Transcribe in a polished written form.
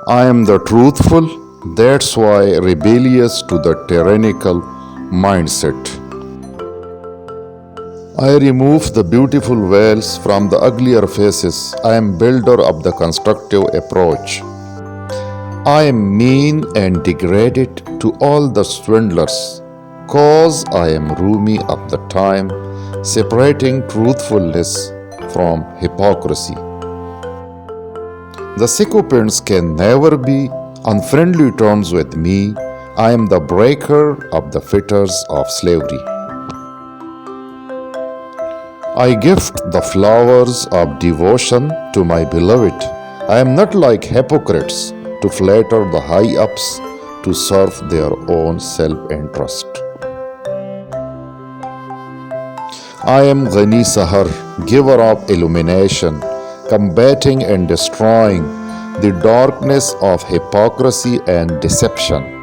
I am the truthful, that's why rebellious to the tyrannical mindset. I remove the beautiful veils from the uglier faces. I am builder of the constructive approach. I am mean and degraded to all the swindlers, cause I am Rumi of the time, separating truthfulness from hypocrisy. The sycophants can never be on friendly terms with me. I am the breaker of the fetters of slavery. I gift the flowers of devotion to my beloved. I am not like hypocrites to flatter the high-ups to serve their own self-interest. I am Ghani Sahar, giver of illumination, combating and destroying the darkness of hypocrisy and deception.